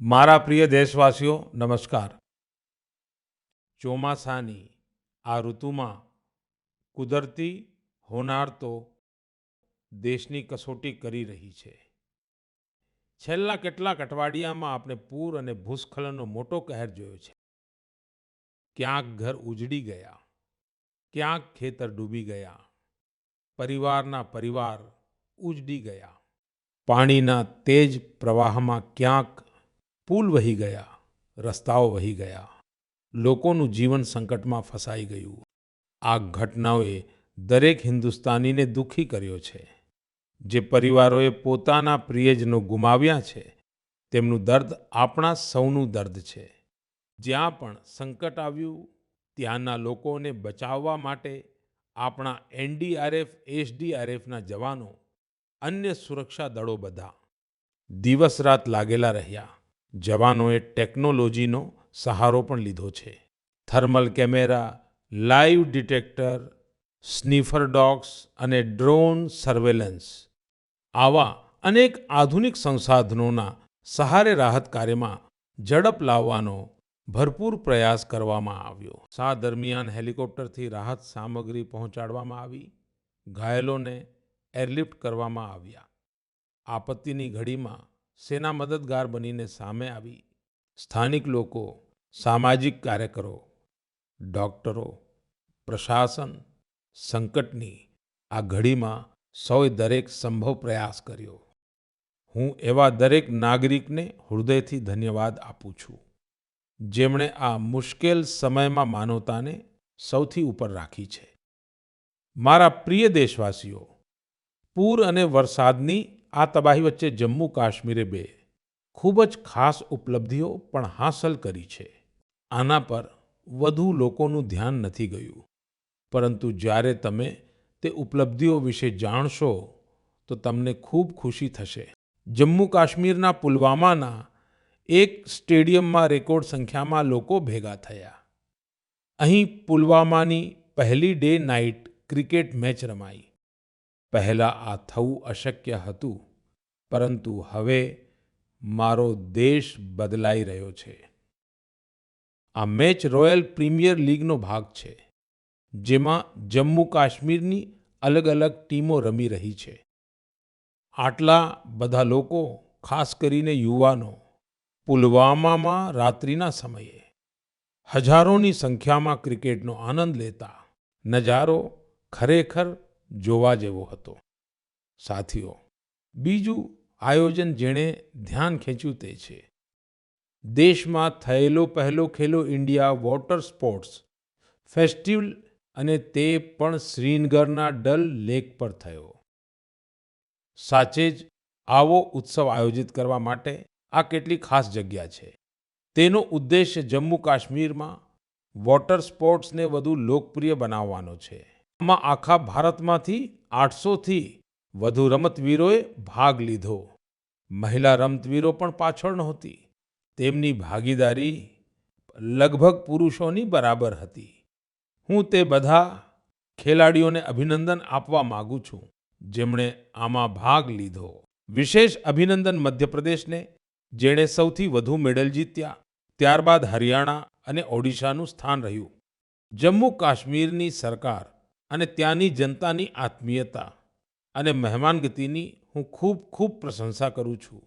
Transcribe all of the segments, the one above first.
મારા પ્રિય દેશવાસીઓ નમસ્કાર। ચોમાસાની આ ઋતુમાં કુદરતી હોનાર તો દેશની કસોટી કરી રહી છે। છેલ્લા કેટલાક અઠવાડિયામાં આપણે પૂર અને ભૂસ્ખલનનો મોટો કહેર જોયો છે। ક્યાંક ઘર ઉજડી ગયા, ક્યાંક ખેતર ડૂબી ગયા, પરિવારના પરિવાર ઉજડી ગયા। પાણીના તેજ પ્રવાહમાં ક્યાંક પુલ વહી ગયા, રસ્તાઓ વહી ગયા, લોકોનું જીવન સંકટમાં ફસાઈ ગયું। આ ઘટનાઓએ દરેક હિન્દુસ્તાનીને દુઃખી કર્યો છે। જે પરિવારોએ પોતાના પ્રિયજનો ગુમાવ્યા છે, તેમનું દર્દ આપણા સૌનું દર્દ છે। જ્યાં પણ સંકટ આવ્યું, ત્યાંના લોકોને બચાવવા માટે આપણા એનડીઆરએફ, એસડીઆરએફના જવાનો, અન્ય સુરક્ષા દળો બધા દિવસ રાત લાગેલા રહ્યા। જવાનોએ ટેકનોલોજીનો સહારો પણ લીધો છે। Thermal camera, live detector, sniffer dogs અને ડ્રોન સર્વેલન્સ આવા અનેક આધુનિક સંસાધનોના સહારે રાહત કાર્યમાં ઝડપ લાવવાનો ભરપૂર પ્રયાસ કરવામાં આવ્યો। આ દરમિયાન હેલિકોપ્ટરથી રાહત સામગ્રી પહોંચાડવામાં આવી, ઘાયલોને એરલિફ્ટ કરવામાં આવ્યા। આપત્તિની ઘડીમાં સેના મદદગાર બનીને સામે આવી। સ્થાનિક લોકો, સામાજિક કાર્યકરો, ડોક્ટરો, પ્રશાસન, સંકટની આ ઘડીમાં સૌએ દરેક સંભવ પ્રયાસ કર્યો। હું એવા દરેક નાગરિકને હૃદયથી ધન્યવાદ આપું છું, જેમણે આ મુશ્કેલ સમયમાં માનવતાને સૌથી ઉપર રાખી છે। મારા પ્રિય દેશવાસીઓ, પૂર અને વરસાદની આ તબાહી વચ્ચે જમ્મુ કાશ્મીરે બે ખૂબ જ ખાસ ઉપલબ્ધિઓ પણ હાંસલ કરી છે। આના પર વધુ લોકોનું ધ્યાન નથી ગયું, પરંતુ જ્યારે તમે તે ઉપલબ્ધિઓ વિશે જાણશો તો તમને ખૂબ ખુશી થશે। જમ્મુ કાશ્મીરના પુલવામાના એક સ્ટેડિયમમાં રેકોર્ડ સંખ્યામાં લોકો ભેગા થયા। અહીં પુલવામાની પહેલી ડે નાઇટ ક્રિકેટ મેચ રમાઈ। પહેલા આ થવું અશક્ય હતું, પરંતુ હવે મારો દેશ બદલાઈ રહ્યો છે। આ મેચ રોયલ પ્રીમિયર લીગનો ભાગ છે, જેમાં જમ્મુ કાશ્મીરની અલગ અલગ ટીમો રમી રહી છે। આટલા બધા લોકો, ખાસ કરીને યુવાનો, પુલવામામાં રાત્રિના સમયે હજારોની સંખ્યામાં ક્રિકેટનો આનંદ લેતા નજારો ખરેખર જોવા જેવો હતો। સાથીઓ, બીજું આયોજન જેણે ધ્યાન ખેંચ્યું તે છે દેશમાં થયેલો પહેલો ખેલો ઇન્ડિયા વોટર સ્પોર્ટ્સ ફેસ્ટિવલ, અને તે પણ શ્રીનગરના ડલ લેક પર થયો। સાચે જ આવો ઉત્સવ આયોજિત કરવા માટે આ કેટલી ખાસ જગ્યા છે। તેનો ઉદ્દેશ્ય જમ્મુ કાશ્મીરમાં વોટર સ્પોર્ટ્સને વધુ લોકપ્રિય બનાવવાનો છે। આમાં આખા ભારતમાંથી 800થી વધુ રમતવીરોએ ભાગ લીધો। મહિલા રમતવીરો પણ પાછળ નહોતી, તેમની ભાગીદારી લગભગ પુરુષોની બરાબર હતી। હું તે બધા ખેલાડીઓને અભિનંદન આપવા માંગુ છું, જેમણે આમાં ભાગ લીધો। વિશેષ અભિનંદન મધ્યપ્રદેશને, જેણે સૌથી વધુ મેડલ જીત્યા। ત્યારબાદ હરિયાણા અને ઓડિશાનું સ્થાન રહ્યું। જમ્મુ કાશ્મીરની સરકાર અને ત્યાંની જનતાની આત્મીયતા અને મહેમાનગતિની હું ખૂબ ખૂબ પ્રશંસા કરું છું।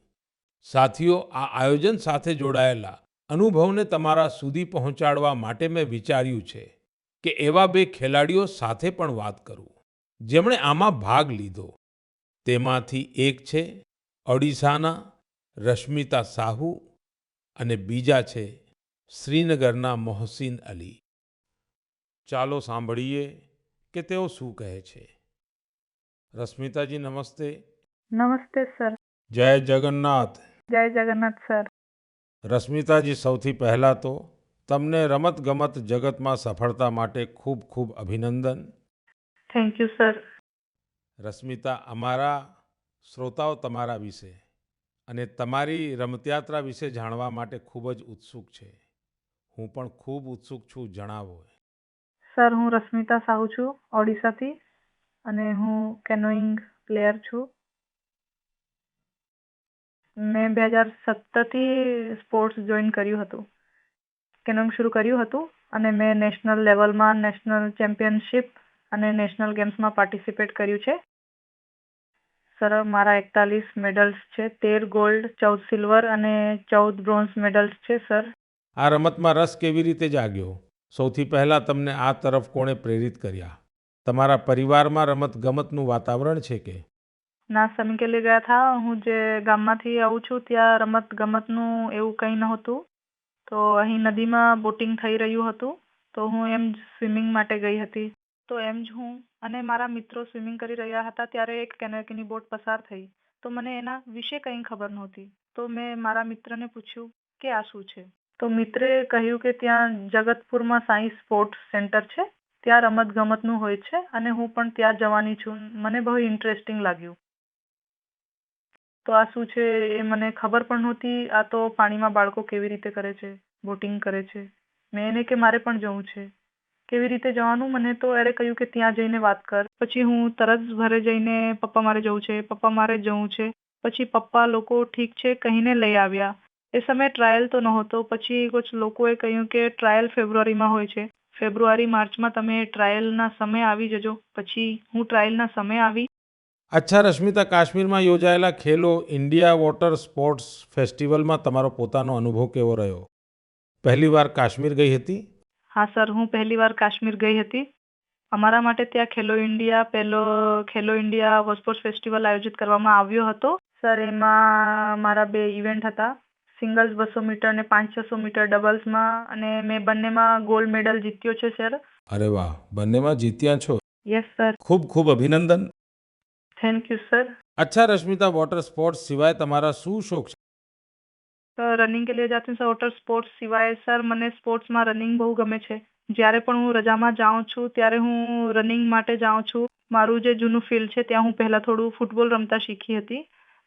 સાથીઓ, આ આયોજન સાથે જોડાયેલા અનુભવને તમારા સુધી પહોંચાડવા માટે મેં વિચાર્યું છે કે એવા બે ખેલાડીઓ સાથે પણ વાત કરું, જેમણે આમાં ભાગ લીધો। તેમાંથી એક છે ઓડિશાના રશ્મિતા સાહુ અને બીજા છે શ્રીનગરના મોહસિન અલી। ચાલો સાંભળીએ કે તેઓ શું કહે છે। રશ્મિતાજી નમસ્તે। નમસ્તે સર। જય જગન્નાથ। જય જગન્નાથ સર। રશ્મિતાજી, સૌથી પહેલા તો તમને રમતગમત જગતમાં સફળતા માટે ખૂબ ખૂબ અભિનંદન। Thank you sir. રશ્મિતા, અમારા શ્રોતાઓ તમારા વિશે અને તમારી રમતયાત્રા વિશે જાણવા માટે ખૂબ જ ઉત્સુક છે। હું પણ ખૂબ ઉત્સુક છું, જણાવો। સર, હું રશ્મિતા સાહુ છું, ઓડિશાથી, અને હું કેનોઈંગ પ્લેયર છું। મેં 2017થી સ્પોર્ટ્સ જોઈન કર્યું હતું, કેનોઇંગ શરૂ કર્યું હતું અને મેં નેશનલ લેવલમાં નેશનલ ચેમ્પિયનશિપ અને નેશનલ ગેમ્સમાં પાર્ટિસિપેટ કર્યું છે. સર, મારા 41 મેડલ્સ છે, 13 ગોલ્ડ, 14 સિલ્વર અને 14 બ્રોન્ઝ મેડલ્સ છે સર. આ રમતમાં રસ કેવી રીતે જાગ્યો? સૌથી પહેલા તમને આ તરફ કોણે પ્રેરિત કર્યા? તમારા પરિવારમાં રમત-ગમતનું વાતાવરણ છે કે? ના સર, કે લઈ ગયા હતા. હું જે ગામમાંથી આવું છું ત્યાં રમત ગમતનું એવું કંઈ નહોતું. તો અહીં નદીમાં બોટિંગ થઈ રહ્યું હતું, તો હું એમ જ સ્વિમિંગ માટે ગઈ હતી. તો એમ જ હું અને મારા મિત્રો સ્વિમિંગ કરી રહ્યા હતા ત્યારે એક કેનોકીની બોટ પસાર થઈ. તો મને એના વિશે કંઈ ખબર નહોતી. તો મેં મારા મિત્રને પૂછ્યું કે આ શું છે. તો મિત્રે કહ્યું કે ત્યાં જગતપુરમાં સાઈ સ્પોર્ટ્સ સેન્ટર છે, ત્યાં રમત ગમતનું હોય છે અને હું પણ ત્યાં જવાની છું. મને બહુ ઇન્ટરેસ્ટિંગ લાગ્યું. તો આ શું છે એ મને ખબર પણ નહોતી. આ તો પાણીમાં બાળકો કેવી રીતે કરે છે, બોટિંગ કરે છે. મેં એને કે મારે પણ જવું છે. કેવી રીતે જવાનું? મને તો એરે કહ્યું કે ત્યાં જઈને વાત કર. પછી હું તરત ઘરે જઈને પપ્પા મારે જવું છે, પપ્પા મારે જવું છે. પછી પપ્પા લોકો ઠીક છે કહીને લઈ આવ્યા. એ સમયે ટ્રાયલ તો નહોતો. પછી કુછ લોકોએ કહ્યું કે ટ્રાયલ ફેબ્રુઆરીમાં હોય છે, ફેબ્રુઆરી માર્ચમાં તમે ટ્રાયલના સમય આવી જજો. પછી હું ટ્રાયલના સમય આવી. અચ્છા રશ્મિતા, કાશ્મીરમાં યોજાયેલા ખેલો ઇન્ડિયા વોટર સ્પોર્ટ્સ ફેસ્ટિવલમાં તમારો પોતાનો અનુભવ કેવો રહ્યો? પહેલી વાર કાશ્મીર ગઈ હતી? હા સર, હું પહેલી વાર કાશ્મીર ગઈ હતી. અમારા માટે ત્યાં ખેલો ઇન્ડિયા વોટર સ્પોર્ટ્સ ફેસ્ટિવલ આયોજિત કરવામાં આવ્યો હતો. સર, એમાં મારા 2 ઇવેન્ટ હતા, સિંગલ્સ 200 મીટર અને 500 મીટર ડબલ્સમાં, અને મેં બંનેમાં ગોલ્ડ મેડલ જીત્યો છે સર. અરે વાહ, બંનેમાં જીત્યા છો. Yes sir. ખૂબ ખૂબ અભિનંદન. Thank you sir. अच्छा रश्मिता, वॉटर स्पोर्ट्स सिवाय તમારા શું શોખ છે? સર, રનિંગ કે લીએ જાતી હું સર. વોટર સ્પોર્ટ્સ સિવાય સર મને સ્પોર્ટ્સમાં રનિંગ બહુ ગમે છે. જ્યારે પણ હું રજામાં જાઉં છું ત્યારે હું રનિંગ માટે જાઉં છું. મારું જે જૂનું ફિલ્ડ છે ત્યાં હું પહેલાં થોડું ફૂટબોલ રમતા શીખી હતી.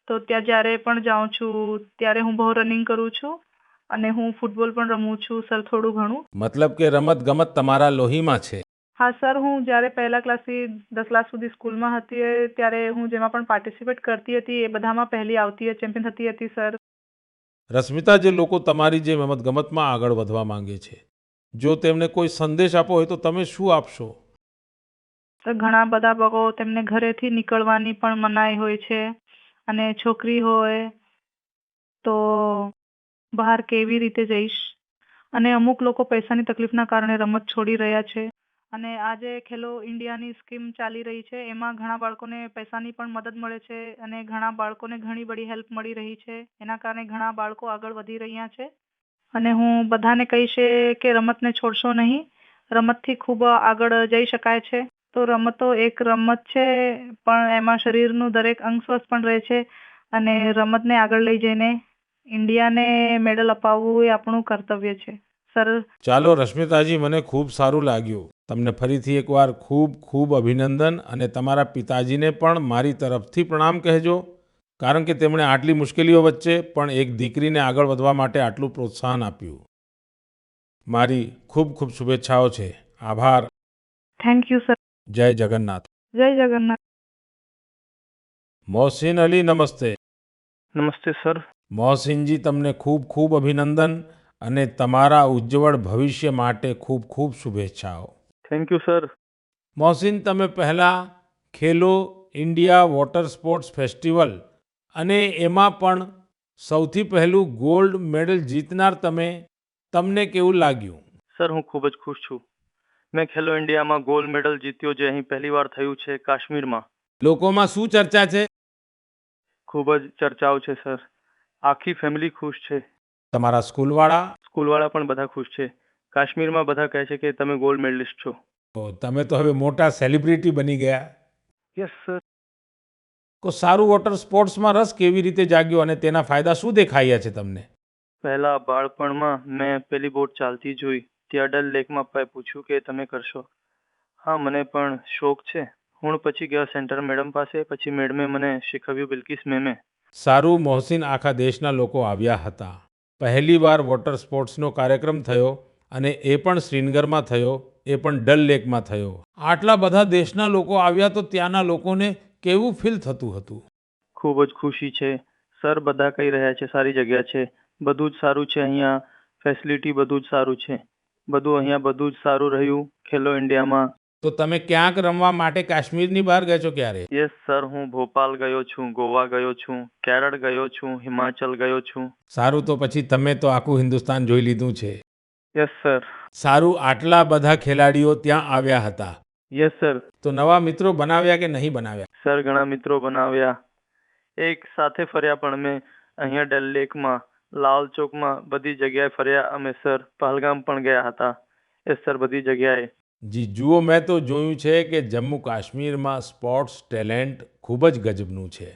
તો ત્યાં જ્યારે પણ જાઉં છું ત્યારે હું બહુ રનિંગ કરું છું અને હું ફૂટબોલ પણ રમું છું સર, થોડું ઘણું. મતલબ કે રમત ગમત તમારા લોહીમાં છે. હા સર, હું જ્યારે પહેલા ક્લાસથી 10 ક્લાસ સુધી સ્કૂલમાં હતી ત્યારે હું જેમાં પણ પાર્ટિસિપેટ કરતી હતી એ બધામાં પહેલી આવતી, ચેમ્પિયન થતી હતી સર. રશ્મિતા, જે લોકો તમારી જેમ રમત ગમતમાં આગળ વધવા માંગે છે, જો તેમને કોઈ સંદેશ આપો હોય તો તમે શું આપશો? તો ઘણા બધા લોકો તેમને ઘરેથી નીકળવાની પણ મનાઈ હોય છે અને છોકરી હોય તો બહાર કેવી રીતે જઈશ, અને અમુક લોકો પૈસાની તકલીફના કારણે રમત છોડી રહ્યા છે. અને આજે ખેલો ઇન્ડિયાની સ્કીમ ચાલી રહી છે એમાં ઘણા બાળકોને પૈસાની પણ મદદ મળે છે અને ઘણા બાળકોને ઘણી બધી હેલ્પ મળી રહી છે. એના કારણે ઘણા બાળકો આગળ વધી રહ્યા છે. અને હું બધાને કહીશ કે રમતને છોડશો નહીં. રમતથી ખૂબ આગળ જઈ શકાય છે. તો રમતો એક રમત છે પણ એમાં શરીરનું દરેક અંગ સ્વસ્થ પણ રહે છે અને રમતને આગળ લઈ જઈને ઇન્ડિયાને મેડલ અપાવવું એ આપણું કર્તવ્ય છે સર. ચાલો રશ્મિતાજી, મને ખૂબ સારું લાગ્યું. તમને ફરીથી એકવાર ખૂબ ખૂબ અભિનંદન, અને તમારા પિતાજીને પણ મારી તરફથી પ્રણામ કહેજો, કારણ કે તેમણે આટલી મુશ્કેલીઓ વચ્ચે પણ એક દીકરીને આગળ વધવા માટે આટલું પ્રોત્સાહન આપ્યું. મારી ખૂબ ખૂબ શુભેચ્છાઓ છે. આભાર. Thank you sir. જય જગન્નાથ. જય જગન્નાથ. મોહસિન અલી, નમસ્તે. નમસ્તે સર. મોહસિનજી, તમને ખૂબ ખૂબ અભિનંદન અને તમારા ઉજ્જવળ ભવિષ્ય માટે ખૂબ ખૂબ શુભેચ્છાઓ. Thank you sir. મોહસિન, તમે પહેલા ખેલો ઇન્ડિયા વોટર સ્પોર્ટ્સ ફેસ્ટિવલ અને એમાં પણ સૌથી પહેલું ગોલ્ડ મેડલ જીતનાર તમને કેવું લાગ્યું? સર, હું ખૂબ જ ખુશ છું. મેં ખેલો ઇન્ડિયામાં ગોલ્ડ મેડલ જીત્યો, જે અહીં પહેલી વાર થયું છે કાશ્મીરમાં. લોકોમાં શું ચર્ચા છે? ખૂબ જ ચર્ચાઓ છે સર. આખી ફેમિલી ખુશ છે. તમારા સ્કૂલવાળા? સ્કૂલવાળા પણ બધા ખુશ છે. કાશ્મીરમાં બધા કહે છે કે તમે ગોલ્ડ મેડલિસ્ટ છો. તમે તો હવે મોટા સેલિબ્રિટી બની ગયા. Yes sir. સારું, વોટર સ્પોર્ટ્સમાં રસ કેવી રીતે જાગ્યો અને તેના ફાયદા શું દેખાયા છે તમને? પહેલા બાળપણમાં મેં પેલી બોટ ચાલતી જોઈ, ત્યાં ડલ લેકમાં પૂછ્યું કે તમે કરશો? હા, મને પણ શોખ છે. હું પછી ગયો સેન્ટર મેડમ પાસે, પછી મેડમે મને શીખવ્યું, બિલ્કિસ મેમે. સારું મોહસિન, આખા દેશના લોકો આવ્યા હતા. પહેલી વાર વોટર સ્પોર્ટ્સનો કાર્યક્રમ થયો અને એ પણ શ્રીનગરમાં થયો, એ પણ ડલ લેકમાં થયો. આટલા બધા દેશના લોકો આવ્યા તો ત્યાંના લોકોને કેવું ફીલ થતું હતું? ખૂબ જ ખુશી છે. સર બધા કહી રહ્યા છે સારી જગ્યા છે, બધું જ સારું છે અહીંયા, ફેસિલિટી બધું જ સારું છે, બધું અહીંયા બધું જ સારું રહ્યું ખેલો ઇન્ડિયામાં. તો તમે ક્યાંક રમવા માટે કાશ્મીરની બહાર ગયા છો ક્યારે? યસ સર, હું ભોપાલ ગયો છું, ગોવા ગયો છું, કેરળ ગયો છું, હિમાચલ ગયો છું. સારું, તો પછી તમે તો આખું હિન્દુસ્તાન જોઈ લીધું છે. Yes sir. સારું, આટલા બધા ખેલાડીઓ ત્યાં આવ્યા હતા, યસ સર. તો નવા મિત્રો બનાવ્યા કે નહીં બનાવ્યા? સર ઘણા મિત્રો બનાવ્યા, એક સાથે ફર્યા પણ મેં અહીંયા ડલ લેકમાં, લાલ ચોકમાં, બધી જગ્યાએ ફર્યા અમે સર. પહલગામ પણ ગયા હતા. યસ સર, બધી જગ્યાએ. જી જુઓ, મેં તો જોયું છે કે જમ્મુ કાશ્મીરમાં સ્પોર્ટ્સ ટેલેન્ટ ખૂબ જ ગજબનું છે.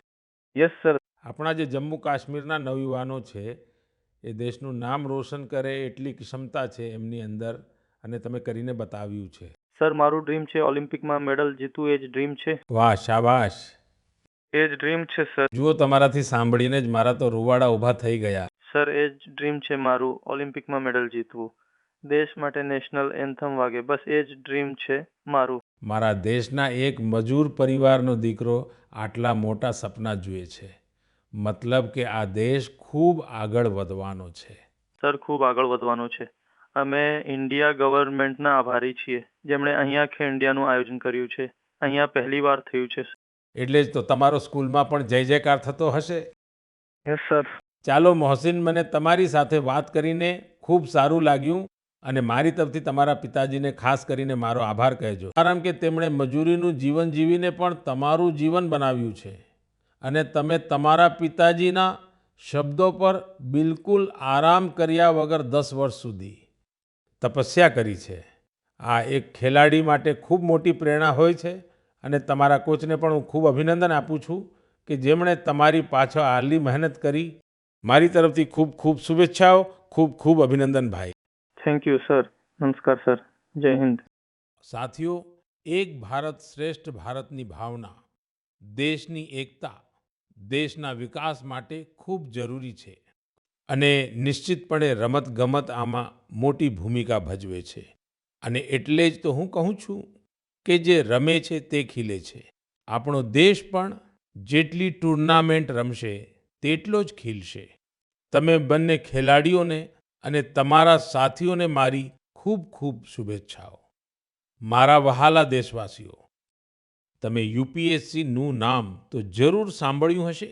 Yes sir. આપણા જે જમ્મુ કાશ્મીરના નવયુવાનો છે એ દેશનું નામ રોશન કરે એટલી ક્ષમતા છે એમની અંદર, અને તમે કરીને બતાવ્યું છે. સર મારું ડ્રીમ છે ઓલિમ્પિકમાં મેડલ જીતવું, એ જ ડ્રીમ છે. વાહ, શાબાશ. એ જ ડ્રીમ છે સર. જુઓ, તમારાથી સાંભળીને જ મારા તો રૂવાડા ઊભા થઈ ગયા. સર એ જ ડ્રીમ છે મારું, ઓલિમ્પિકમાં મેડલ જીતવું, દેશ માટે નેશનલ એન્થમ વાગે, બસ એ જ ડ્રીમ છે મારું. મારા દેશના એક મજૂર પરિવારનો દીકરો આટલા મોટા સપના જુએ છે, મતલબ કે આ દેશ ખૂબ આગળ વધવાનો છે. સર ખૂબ આગળ વધવાનો છે. અમે ઇન્ડિયા ગવર્મેન્ટના આભારી છીએ જેમણે અહીંયા ખેલો ઇન્ડિયાનું આયોજન કર્યું છે. અહીંયા પહેલી વાર થયું છે. એટલે જ તો તમારો સ્કૂલમાં પણ જય જયકાર થતો હશે. Yes sir. ચાલો મોહસિન, મને તમારી સાથે વાત કરીને ખૂબ સારું લાગ્યું, અને મારી તરફથી તમારા પિતાજીને ખાસ કરીને મારો આભાર કહેજો, કારણ કે તેમણે મજૂરીનું જીવન જીવીને પણ તમારું જીવન બનાવ્યું છે, અને તમે તમારા પિતાજીના શબ્દો પર બિલકુલ આરામ કર્યા વગર 10 વર્ષ સુધી તપસ્યા કરી છે. આ એક ખેલાડી માટે ખૂબ મોટી પ્રેરણા હોય છે, અને તમારા કોચને પણ હું ખૂબ અભિનંદન આપું છું કે જેમણે તમારી પાછળ આટલી મહેનત કરી. મારી તરફથી ખૂબ ખૂબ શુભેચ્છાઓ, ખૂબ ખૂબ અભિનંદન ભાઈ. Thank you sir. નમસ્કાર સર. જય હિન્દ. સાથીઓ, એક ભારત શ્રેષ્ઠ ભારતની ભાવના, દેશની એકતા દેશના વિકાસ માટે ખૂબ જરૂરી છે, અને નિશ્ચિતપણે રમતગમત આમાં મોટી ભૂમિકા ભજવે છે. અને એટલે જ તો હું કહું છું કે જે રમે છે તે ખીલે છે. આપણો દેશ પણ જેટલી ટુર્નામેન્ટ રમશે તેટલો જ ખીલશે. તમે બંને ખેલાડીઓને અને તમારા સાથીઓને મારી ખૂબ ખૂબ શુભેચ્છાઓ. મારા વહાલા દેશવાસીઓ, તમે યુપીએસસીનું નામ તો જરૂર સાંભળ્યું હશે.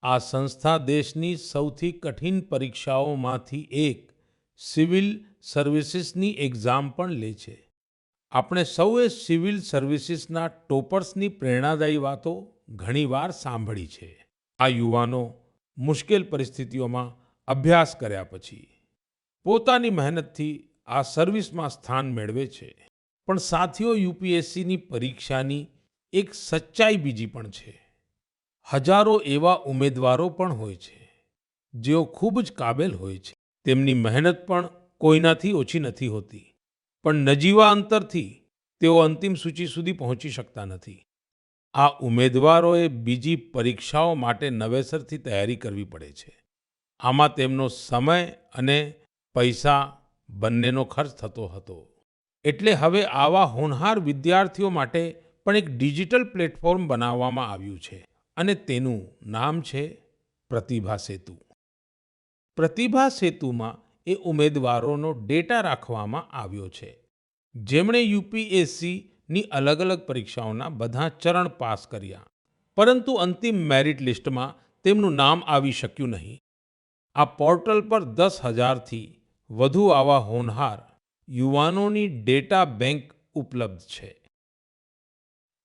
આ સંસ્થા દેશની સૌથી કઠિન પરીક્ષાઓમાંથી એક સિવિલ સર્વિસીસની એક્ઝામ પણ લે છે. આપણે સૌએ સિવિલ સર્વિસીસના ટોપર્સની પ્રેરણાદાયી વાતો ઘણીવાર સાંભળી છે. આ યુવાનો મુશ્કેલ પરિસ્થિતિઓમાં અભ્યાસ કર્યા પછી પોતાની મહેનતથી આ સર્વિસમાં સ્થાન મેળવે છે. પણ સાથીઓ, યુપીએસસીની પરીક્ષાની એક સચ્ચાઈ બીજી પણ છે. હજારો એવા ઉમેદવારો પણ હોય છે જેઓ ખૂબ જ કાબેલ હોય છે. તેમની મહેનત પણ કોઈનાથી ઓછી નથી હોતી, પણ નજીવા અંતરથી તેઓ અંતિમ સૂચિ સુધી પહોંચી શકતા નથી. આ ઉમેદવારોએ બીજી પરીક્ષાઓ માટે નવેસરથી તૈયારી કરવી પડે છે. આમાં તેમનો સમય અને પૈસા બંનેનો ખર્ચ થતો હતો. એટલે હવે આવા હોનહાર વિદ્યાર્થીઓ માટે પણ એક ડિજિટલ પ્લેટફોર્મ બનાવવામાં આવ્યું છે, અને તેનું નામ છે પ્રતિભા સેતુ. પ્રતિભા સેતુમાં એ ઉમેદવારોનો ડેટા રાખવામાં આવ્યો છે જેમણે યુપીએસસીની અલગ અલગ પરીક્ષાઓના બધા ચરણ પાસ કર્યા, પરંતુ અંતિમ મેરિટ લિસ્ટમાં તેમનું નામ આવી શક્યું નહીં. આ પોર્ટલ પર 10,000થી વધુ આવા હોનહાર યુવાનોની ડેટા બેંક ઉપલબ્ધ છે.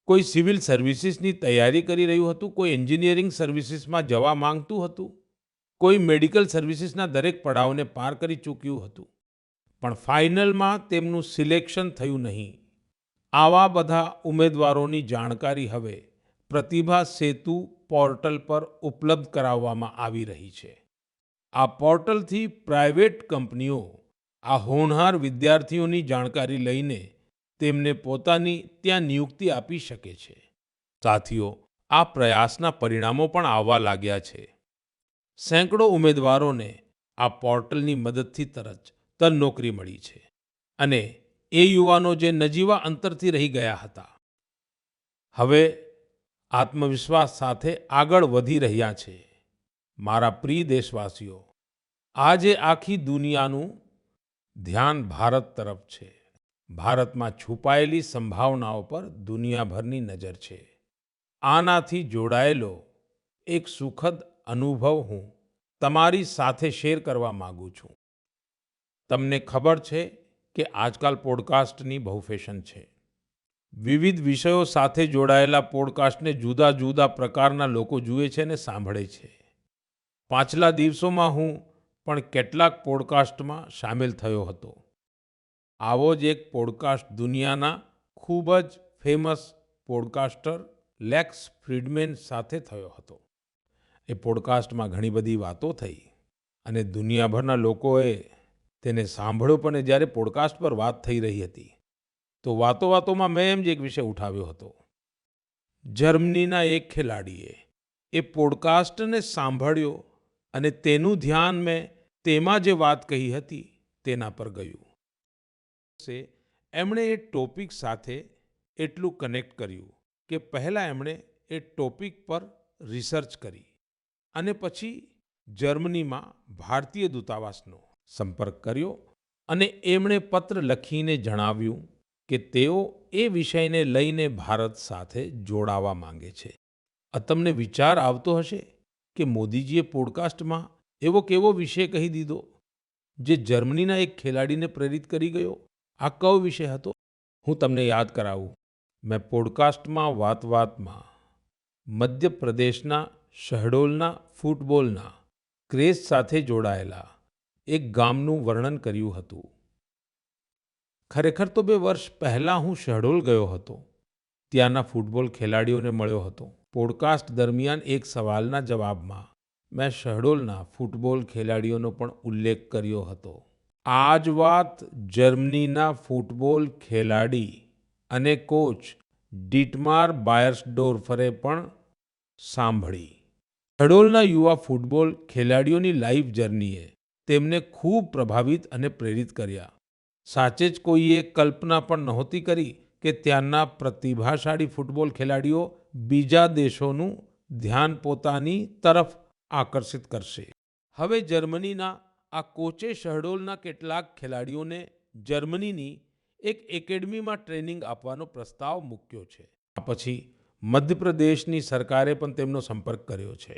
કોઈ સિવિલ સર્વિસીસની તૈયારી કરી રહ્યું હતું, કોઈ એન્જિનિયરિંગ સર્વિસીસમાં જવા માંગતું હતું, કોઈ મેડિકલ સર્વિસીસના દરેક પડાવને પાર કરી ચૂક્યું હતું, પણ ફાઇનલમાં તેમનું સિલેક્શન થયું નહીં. આવા બધા ઉમેદવારોની જાણકારી હવે પ્રતિભા સેતુ પોર્ટલ પર ઉપલબ્ધ કરાવવામાં આવી રહી છે. આ પોર્ટલથી પ્રાઇવેટ કંપનીઓ આ હોનહાર વિદ્યાર્થીઓની જાણકારી લઈને તેમને પોતાની ત્યાં નિયુક્તિ આપી શકે છે. સાથીઓ, આ પ્રયાસના પરિણામો પણ આવવા લાગ્યા છે. સેંકડો ઉમેદવારોને આ પોર્ટલની મદદથી તરત નોકરી મળી છે, અને એ યુવાનો જે નજીવા અંતરથી રહી ગયા હતા હવે આત્મવિશ્વાસ સાથે આગળ વધી રહ્યા છે. મારા પ્રિય દેશવાસીઓ, આજે આખી દુનિયાનું ધ્યાન ભારત તરફ છે. ભારતમાં છુપાયેલી સંભાવનાઓ પર દુનિયાભરની નજર છે. આનાથી જોડાયેલો એક સુખદ અનુભવ હું તમારી સાથે શેર કરવા માંગુ છું. તમને ખબર છે કે આજકાલ પોડકાસ્ટની બહુ ફેશન છે. વિવિધ વિષયો સાથે જોડાયેલા પોડકાસ્ટને જુદા જુદા પ્રકારના લોકો જુએ છે અને સાંભળે છે. પાછલા દિવસોમાં હું પણ કેટલાક પોડકાસ્ટમાં સામેલ થયો હતો. આવો જ એક પોડકાસ્ટ દુનિયાના ખૂબ જ ફેમસ પોડકાસ્ટર લેક્સ ફ્રીડમેન સાથે થયો હતો. એ પોડકાસ્ટમાં ઘણી બધી વાતો થઈ અને દુનિયાભરના લોકોએ તેને સાંભળ્યો. પણ જ્યારે પોડકાસ્ટ પર વાત થઈ રહી હતી તો વાતોમાં મેં એમ જ એક વિષય ઉઠાવ્યો હતો. જર્મનીના એક ખેલાડીએ એ પોડકાસ્ટને સાંભળ્યો અને તેનું ધ્યાન મેં તેમાં જે વાત કહી હતી તેના પર ગયું. એમણે એ ટોપિક સાથે એટલું કનેક્ટ કર્યું કે પહેલા એમણે એ ટોપિક પર રિસર્ચ કરી અને પછી જર્મનીમાં ભારતીય દૂતાવાસનો સંપર્ક કર્યો અને એમણે પત્ર લખીને જણાવ્યું કે તેઓ એ વિષયને લઈને ભારત સાથે જોડાવા માંગે છે. તમને વિચાર આવતો હશે કે મોદીજીએ પોડકાસ્ટમાં એવો કેવો વિષય કહી દીધો જે જર્મનીના એક ખેલાડીને પ્રેરિત કરી ગયો? આ કયો વિષય હતો? હું તમને યાદ કરાવું. મેં પોડકાસ્ટમાં વાતમાં મધ્યપ્રદેશના શહડોલના ફૂટબોલના ક્રેઝ સાથે જોડાયેલા એક ગામનું વર્ણન કર્યું હતું. ખરેખર તો 2 વર્ષ પહેલા હું શહડોલ ગયો હતો. ત્યાંના ફૂટબોલ ખેલાડીઓને મળ્યો હતો. પોડકાસ્ટ દરમિયાન એક સવાલના જવાબમાં મેં શહડોલના ફૂટબોલ ખેલાડીઓનો પણ ઉલ્લેખ કર્યો હતો. આ જ વાત જર્મનીના ફૂટબોલ ખેલાડી અને કોચ ડીટમાર બાયર્સડોર્ફરે પણ સાંભળી. શહડોલના યુવા ફૂટબોલ ખેલાડીઓની લાઈફ જર્નીએ તેમને ખૂબ પ્રભાવિત અને પ્રેરિત કર્યા. સાચે જ કોઈએ કલ્પના પણ નહોતી કરી કે ત્યાંના પ્રતિભાશાળી ફૂટબોલ ખેલાડીઓ બીજા દેશોનું ધ્યાન પોતાની તરફ આકર્ષિત કરશે. હવે જર્મનીના આ કોચે શહડોલના કેટલાક ખેલાડીઓને જર્મનીની એક એકેડમીમાં ટ્રેનિંગ આપવાનો પ્રસ્તાવ મૂક્યો છે. આ પછી મધ્યપ્રદેશની સરકારે પણ તેમનો સંપર્ક કર્યો છે.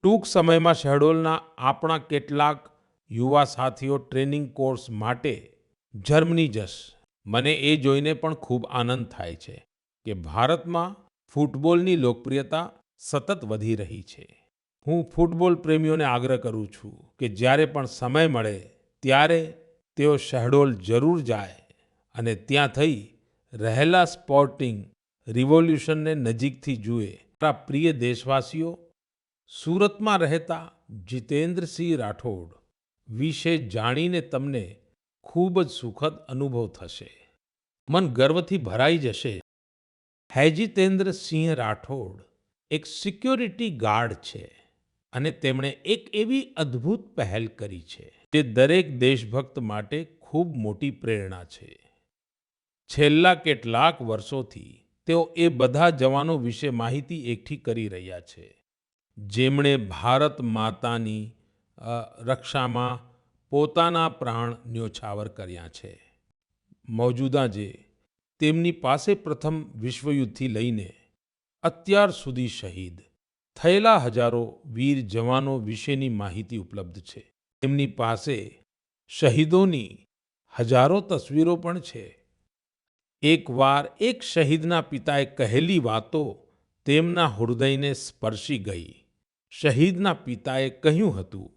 ટૂંક સમયમાં શહડોલના આપણા કેટલાક યુવા સાથીઓ ટ્રેનિંગ કોર્સ માટે જર્મની જશે. મને એ જોઈને પણ ખૂબ આનંદ થાય છે કે ભારતમાં ફૂટબોલની લોકપ્રિયતા સતત વધી રહી છે. હું ફૂટબોલ પ્રેમીઓને આગ્રહ કરું છું કે જ્યારે પણ સમય મળે ત્યારે તેઓ શહડોલ જરૂર જાય અને ત્યાં થઈ રહેલા સ્પોર્ટિંગ રિવોલ્યુશનને નજીકથી જુએ. મારા પ્રિય દેશવાસીઓ, સુરતમાં રહેતા જીતેન્દ્રસિંહ રાઠોડ વિશે જાણીને તમને ખૂબ જ સુખદ અનુભવ થશે. મન ગર્વથી ભરાઈ જશે. જીતેન્દ્રસિંહ રાઠોડ એક સિક્યોરિટી ગાર્ડ છે અને તેમણે એક એવી અદ્ભુત પહેલ કરી છે જે દરેક દેશભક્ત માટે ખૂબ મોટી પ્રેરણા છે. છેલ્લા કેટલાક વર્ષોથી તેઓ એ બધા જવાનો વિશે માહિતી એકઠી કરી રહ્યા છે જેમણે ભારત માતાની રક્ષામાં પોતાના પ્રાણ ન્યોછાવર કર્યા છે. મોજૂદા જે તેમની પાસે પ્રથમ વિશ્વયુદ્ધથી લઈને અત્યાર સુધી શહીદ થયેલા હજારો વીર જવાનો વિશેની માહિતી ઉપલબ્ધ છે. તેમની પાસે શહીદોની હજારો તસવીરો પણ છે. એકવાર એક શહીદના પિતાએ કહેલી વાતો તેમના હૃદયને સ્પર્શી ગઈ. શહીદના પિતાએ કહ્યું હતું,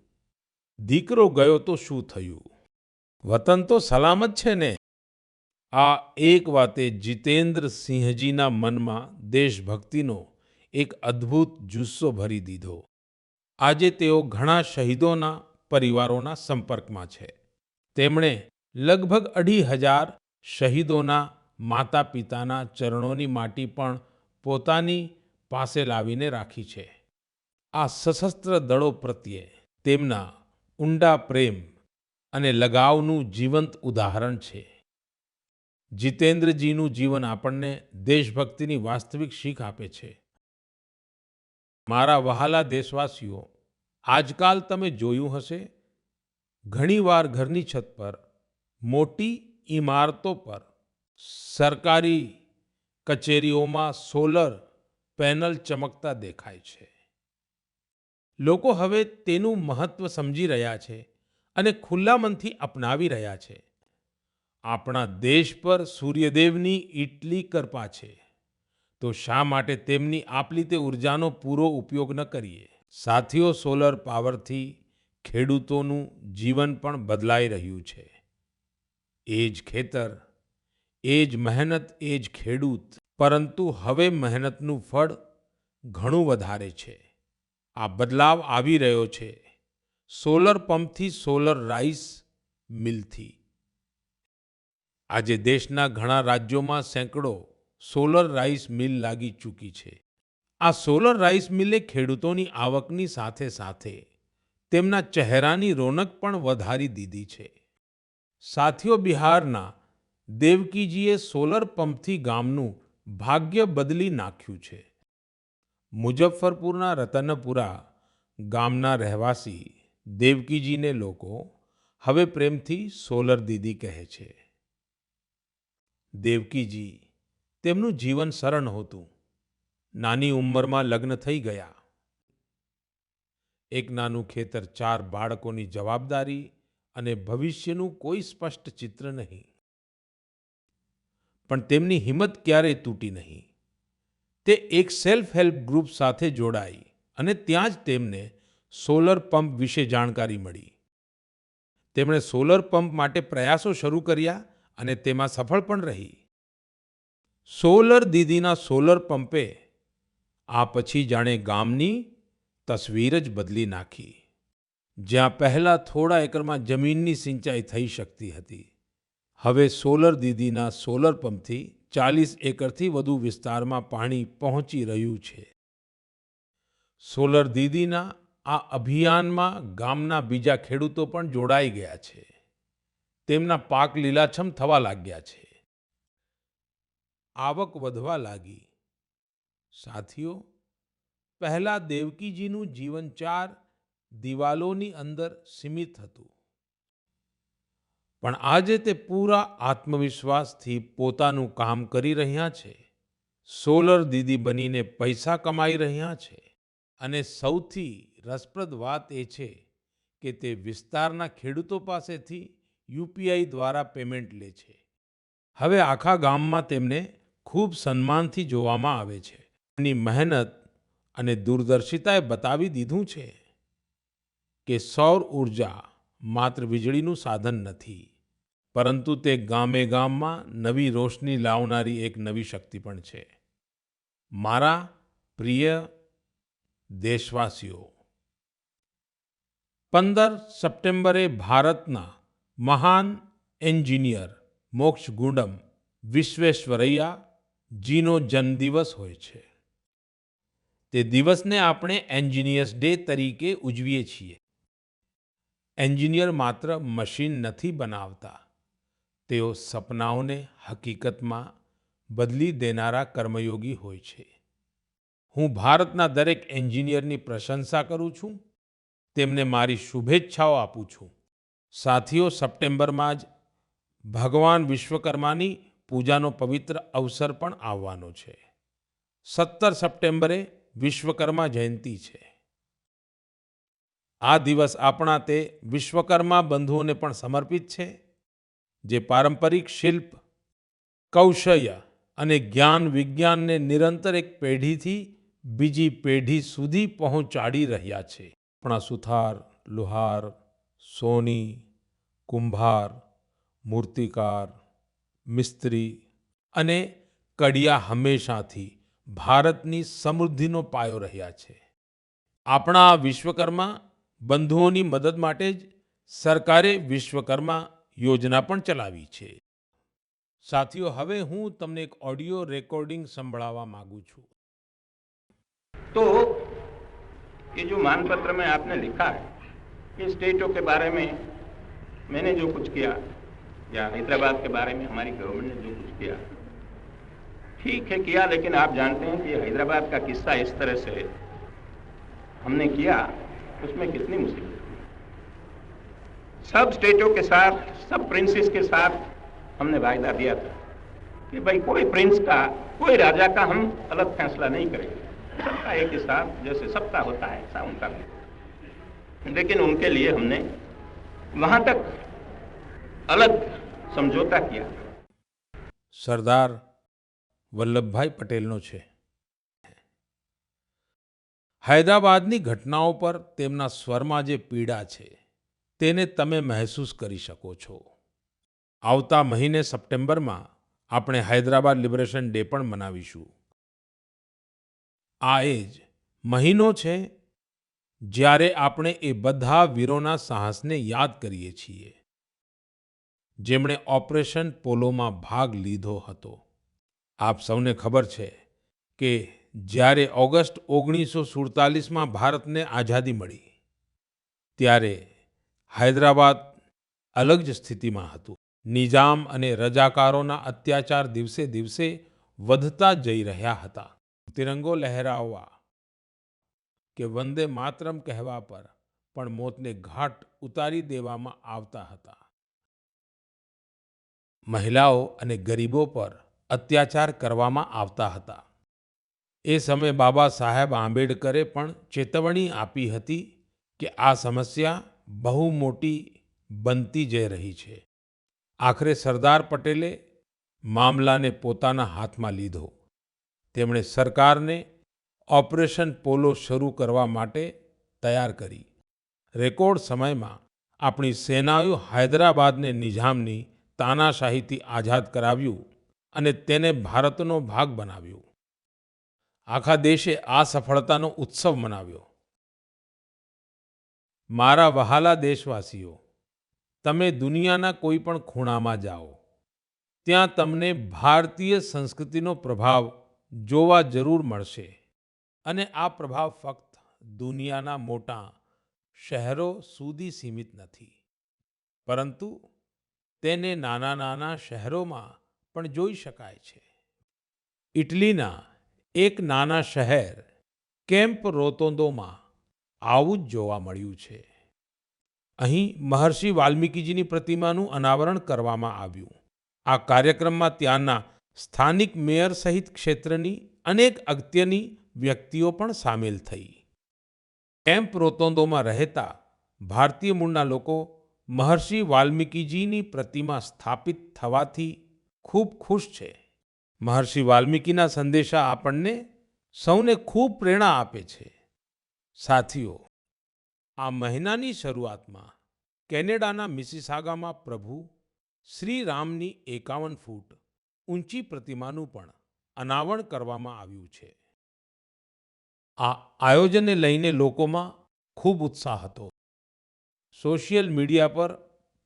દીકરો ગયો તો શું થયું? વતન તો સલામત છે ને? આ એક વાતે જીતેન્દ્રસિંહજીના મનમાં દેશભક્તિનો એક અદ્ભુત જુસ્સો ભરી દીધો. આજે તેઓ ઘણા શહીદોના પરિવારોના સંપર્કમાં છે. તેમણે લગભગ 2,500 શહીદોના માતા પિતાના ચરણોની માટી પણ પોતાની પાસે લાવીને રાખી છે. આ સશસ્ત્ર દળો પ્રત્યે તેમના ઊંડા પ્રેમ અને લગાવનું જીવંત ઉદાહરણ છે. જીતેન્દ્રજીનું જીવન આપણને દેશભક્તિની વાસ્તવિક શીખ આપે છે. મારા વહાલા દેશવાસીઓ, આજકાલ તમે જોયું હશે, ઘણીવાર ઘરની છત પર, મોટી ઇમારતો પર, સરકારી કચેરીઓમાં સોલર પેનલ ચમકતા દેખાય છે. લોકો હવે તેનું મહત્વ સમજી રહ્યા છે અને ખુલ્લા મનથી અપનાવી રહ્યા છે. આપણા દેશ પર સૂર્યદેવની એટલી કૃપા છે, તો શા માટે તેમની આપલી તે ઉર્જાનો પૂરો ઉપયોગ ન કરીએ? સાથીઓ, સોલર પાવરથી ખેડૂતોનું જીવન પણ બદલાઈ રહ્યું છે. એ જ ખેતર, એ જ મહેનત, એ જ ખેડૂત, પરંતુ હવે મહેનતનું ફળ ઘણું વધારે છે. આ બદલાવ આવી રહ્યો છે સોલર પંપથી સોલર રાઈસ મિલથી. આજે દેશના ઘણા રાજ્યોમાં સેંકડો સોલર રાઈસ મિલ લાગી ચૂકી છે. આ સોલર રાઈસ મિલે ખેડૂતોની આવકની સાથે સાથે તેમના ચહેરાની રોનક પણ વધારી દીધી છે. સાથીઓ, બિહારના દેવકીજીએ સોલર પંપથી ગામનું ભાગ્ય બદલી નાખ્યું છે. મુઝફ્ફરપુરના રતનપુરા ગામના રહેવાસી દેવકીજીને લોકો હવે પ્રેમથી સોલર દીદી કહે છે. દેવકીજી, તેમનું જીવન સરળ નહોતું. નાની ઉંમરમાં લગ્ન થઈ ગયા. એક નાનું ખેતર, 4 બાળકોની જવાબદારી અને ભવિષ્યનું કોઈ સ્પષ્ટ ચિત્ર નહીં. પણ તેમની હિંમત ક્યારેય તૂટી નહીં. તે એક સેલ્ફ હેલ્પ ગ્રુપ સાથે જોડાઈ અને ત્યાં જ તેમને સોલર પંપ વિશે જાણકારી મળી. તેમણે સોલર પંપ માટે પ્રયાસો શરૂ કર્યા અને તેમાં સફળ પણ રહી. સોલર દીદીના સોલર પંપે આ પછી જાણે ગામની તસવીર જ બદલી નાખી. જ્યાં પહેલા થોડા એકરમાં જમીનની સિંચાઈ થઈ શકતી હતી, હવે સોલર દીદીના સોલર પંપથી 40 એકરથી વધુ વિસ્તારમાં પાણી પહોંચી રહ્યું છે. સોલર દીદીના આ અભિયાનમાં ગામના બીજા ખેડૂતો પણ જોડાઈ ગયા છે. તેમના પાક લીલાછમ થવા લાગ્યા છે. આવક વધવા લાગી. સાથીઓ, પહેલા દેવકીજીનું જીવન 4 દિવાલોની અંદર સીમિત હતું. પણ આજે તે પૂરા આત્મવિશ્વાસથી પોતાનું કામ કરી રહ્યા છે. સોલર દીદી બનીને પૈસા કમાઈ રહ્યા છે. અને સૌથી રસપ્રદ વાત એ છે કે તે વિસ્તારના ખેડૂતો પાસેથી યુપીઆઈ દ્વારા પેમેન્ટ લે છે. હવે આખા ગામમાં તેમને ખૂબ સન્માનથી જોવામાં આવે છે. એની મહેનત અને દૂરદર્શિતાએ બતાવી દીધું છે કે સૌર ઊર્જા માત્ર વીજળીનું સાધન નથી, પરંતુ તે ગામે ગામમાં નવી રોશની લાવનારી એક નવી શક્તિ પણ છે. મારા પ્રિય દેશવાસીઓ, 15 સપ્ટેમ્બરે ભારતના મહાન એન્જિનિયર મોક્ષગુંડમ વિશ્વેશ્વરૈયા જીનો જન્મદિવસ હોય છે. તે દિવસને આપણે એન્જિનિયર્સ ડે તરીકે ઉજવીએ છીએ. એન્જિનિયર માત્ર મશીન નથી બનાવતા, તેઓ સપનાઓને હકીકતમાં બદલી દેનારા કર્મયોગી હોય છે. હું ભારતના દરેક એન્જિનિયરની પ્રશંસા કરું છું, તેમને મારી શુભેચ્છાઓ આપું છું. સાથીઓ, સપ્ટેમ્બરમાં જ ભગવાન વિશ્વકર્માની પૂજાનો પવિત્ર અવસર પણ આવવાનો છે. 17 સપ્ટેમ્બરે વિશ્વકર્મા જયંતિ છે. આ દિવસ આપણા તે વિશ્વકર્મા બંધુઓને પણ સમર્પિત છે, જે પારંપરિક શિલ્પ, કૌશલ્ય અને જ્ઞાન વિજ્ઞાનને નિરંતર એક પેઢીથી બીજી પેઢી સુધી પહોંચાડી રહ્યા છે. આપણા સુથાર, લુહાર, સોની, કુંભાર, મૂર્તિકાર, મિસ્ત્રી અને કડિયા હંમેશાથી ભારતની સમૃદ્ધિનો પાયો રહ્યા છે. આપણા વિશ્વકર્મા બંધુઓની મદદ માટે જ સરકારે વિશ્વકર્મા યોજના પણ ચલાવી છે. સાથીઓ, હવે હું તમને એક ઓડિયો રેકોर्डिंग સંભળાવવા માંગુ છું. तो ये जो मानपत्र में आपने लिखा है कि स्टेटों के बारे में मैंने जो कुछ किया या हैदराबाद के बारे में हमारी गवर्नमेंट ने जो कुछ किया, ठीक है किया, लेकिन आप जानते हैं कि हैदराबाद का किस्सा इस तरह से हमने किया तो उसमें कितनी मुसीबत थी। सब स्टेटों के साथ, सब प्रिंसेस के साथ हमने वायदा दिया था कि भाई कोई प्रिंस का, कोई राजा का हम अलग फैसला नहीं करेंगे, सबका एक ही साथ जैसे सबका होता है ऐसा उनका भी। लेकिन उनके लिए हमने वहां तक अलग समझौता किया। સરદાર વલ્લભભાઈ પટેલનો છે. હૈદરાબાદની ઘટનાઓ પર તેમના સ્વરમાં જે પીડા છે તેને તમે મહેસૂસ કરી શકો છો. આવતા મહિને સપ્ટેમ્બરમાં આપણે હૈદરાબાદ લિબરેશન ડે પણ મનાવીશું. આ એ જ મહિનો છે જ્યારે આપણે એ બધા વીરોના સાહસને યાદ કરીએ છીએ જેમણે ઓપરેશન પોલોમાં ભાગ લીધો હતો. આપ સૌને ખબર છે કે જ્યારે ઓગસ્ટ 1947માં ભારતને આઝાદી મળી ત્યારે હૈદરાબાદ અલગ જ સ્થિતિમાં હતું. નિઝામ અને રજાકારોના અત્યાચાર દિવસે દિવસે વધતા જઈ રહ્યા હતા. તિરંગો લહેરાવવા કે વંદે માતરમ કહેવા પર પણ મોતને ઘાટ ઉતારી દેવામાં આવતા હતા. મહિલાઓ અને ગરીબો પર અત્યાચાર કરવામાં આવતા હતા. એ સમયે બાબા સાહેબ આંબેડકરે પણ ચેતવણી આપી હતી કે આ સમસ્યા બહુ મોટી બનતી જઈ રહી છે. આખરે સરદાર પટેલે મામલાને પોતાના હાથમાં લીધો. તેમણે સરકારને ઓપરેશન પોલો શરૂ કરવા માટે તૈયાર કરી. રેકોર્ડ સમયમાં આપણી સેનાઓએ હૈદરાબાદને નિઝામની તાનાશાહીથી આઝાદ કરાવ્યું અને તેને ભારતનો ભાગ બનાવ્યું. આખા દેશે આ સફળતાનો ઉત્સવ મનાવ્યો. મારા વહાલા દેશવાસીઓ, તમે દુનિયાના કોઈ પણ ખૂણામાં જાઓ ત્યાં તમને ભારતીય સંસ્કૃતિનો પ્રભાવ જોવા જરૂર મળશે. અને આ પ્રભાવ ફક્ત દુનિયાના મોટા શહેરો સુધી સીમિત નથી, પરંતુ તેને નાના નાના શહેરોમાં પણ જોઈ શકાય છે. ઇટલીના એક નાના શહેર કેમ્પ રોતોન્દોમાં આવું જ જોવા મળ્યું છે. અહીં મહર્ષિ વાલ્મીકીજીની પ્રતિમાનું અનાવરણ કરવામાં આવ્યું. આ કાર્યક્રમમાં ત્યાંના સ્થાનિક મેયર સહિત ક્ષેત્રની અનેક અગત્યની વ્યક્તિઓ પણ સામેલ થઈ. કેમ્પ રોતોન્દોમાં રહેતા ભારતીય મૂળના લોકો મહર્ષિ વાલ્મીકીજીની પ્રતિમા સ્થાપિત થવાથી ખૂબ ખુશ છે. મહર્ષિ વાલ્મીકીના સંદેશા આપણને સૌને ખૂબ પ્રેરણા આપે છે. સાથીઓ, આ મહિનાની શરૂઆતમાં કેનેડાના મિસિસાગામાં પ્રભુ શ્રી રામની 51 ફૂટ ઊંચી પ્રતિમાનું પણ અનાવરણ કરવામાં આવ્યું છે. આ આયોજનને લઈને લોકોમાં ખૂબ ઉત્સાહ હતો. સોશિયલ મીડિયા પર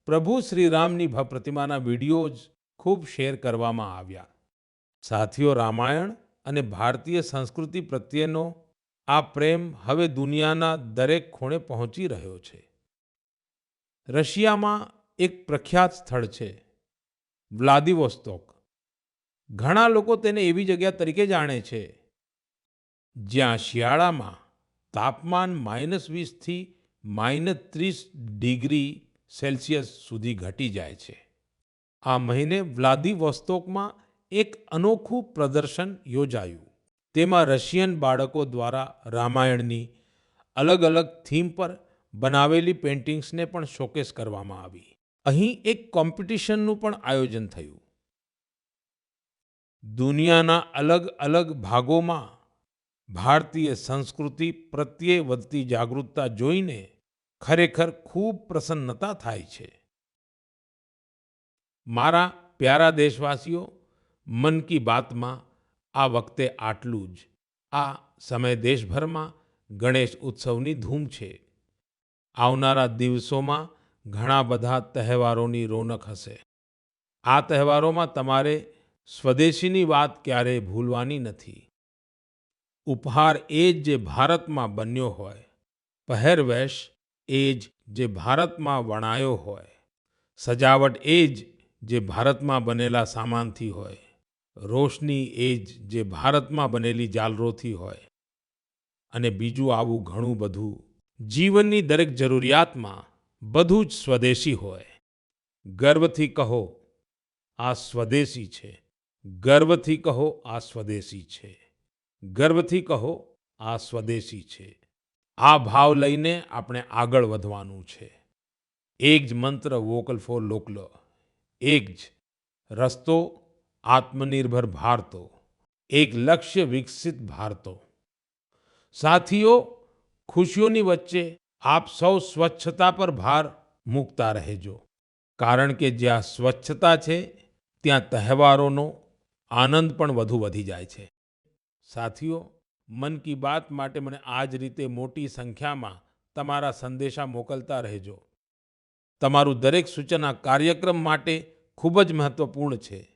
પ્રભુ શ્રી રામની પ્રતિમાના વિડીયોઝ ખૂબ શેર કરવામાં આવ્યા. સાથીઓ, રામાયણ અને ભારતીય સંસ્કૃતિ પ્રત્યેનો આ પ્રેમ હવે દુનિયાના દરેક ખૂણે પહોંચી રહ્યો છે. રશિયામાં એક પ્રખ્યાત સ્થળ છે વ્લાદિવોસ્તોક. ઘણા લોકો તેને એવી જગ્યા તરીકે જાણે છે જ્યાં શિયાળામાં તાપમાન -20 થી -30 ડિગ્રી સેલ્સિયસ સુધી ઘટી જાય છે. આ મહિને વ્લાદિવોસ્તોકમાં એક અનોખું પ્રદર્શન યોજાયું. તેમાં રશિયન બાળકો દ્વારા રામાયણની અલગ અલગ થીમ પર બનાવેલી પેઇન્ટિંગ્સને પણ શોકેસ કરવામાં આવી. અહીં એક કોમ્પિટિશનનું પણ આયોજન થયું. દુનિયાના અલગ અલગ ભાગોમાં ભારતીય સંસ્કૃતિ પ્રત્યે વધતી જાગૃતતા જોઈને ખરેખર ખૂબ પ્રસન્નતા થાય છે. મારા પ્યારા દેશવાસીઓ, મન કી બાતમાં આ વખતે આટલું જ. આ સમય દેશભરમાં ગણેશ ઉત્સવની ધૂમ છે. આવનારા દિવસોમાં ઘણા બધા તહેવારોની રોનક હશે. આ તહેવારોમાં તમારે સ્વદેશીની વાત ક્યારેય ભૂલવાની નથી. ઉપહાર એ જ જે ભારતમાં બન્યો હોય, પહેરવેશ એ જ જે ભારતમાં વણાયો હોય, સજાવટ એ જ જે ભારતમાં બનેલા સામાનથી હોય, રોશની એ જ જે ભારતમાં બનેલી ઝાલરોથી હોય, અને બીજું આવું ઘણું બધું જીવનની દરેક જરૂરિયાતમાં બધું જ સ્વદેશી હોય. ગર્વથી કહો આ સ્વદેશી છે. ગર્વથી કહો આ સ્વદેશી છે. ગર્વથી કહો આ સ્વદેશી છે. આ ભાવ લઈને આપણે આગળ વધવાનું છે. એક જ મંત્ર વોકલ ફોર લોકલ, એક જ રસ્તો આત્મનિર્ભર ભારતો, એક લક્ષ્ય વિકસિત ભારતો. સાથીઓ, ખુશીઓની વચ્ચે આપ સૌ સ્વચ્છતા પર ભાર મૂકતા રહેજો, કારણ કે જ્યાં સ્વચ્છતા છે ત્યાં તહેવારોનો આનંદ પણ વધુ વધી જાય છે. સાથીઓ, મન કી બાત માટે મને આ જ રીતે મોટી સંખ્યામાં તમારા સંદેશા મોકલતા રહેજો. તમારું દરેક સૂચન આ કાર્યક્રમ માટે ખૂબ જ મહત્વપૂર્ણ છે.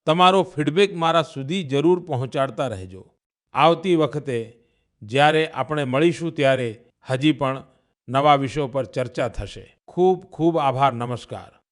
તમારો ફીડબેક મારા સુધી જરૂર પહોંચાડતા રહેજો. આવતી વખતે જ્યારે આપણે મળીશું ત્યારે હજી પણ નવા વિષયો પર ચર્ચા થશે. ખૂબ ખૂબ આભાર. નમસ્કાર.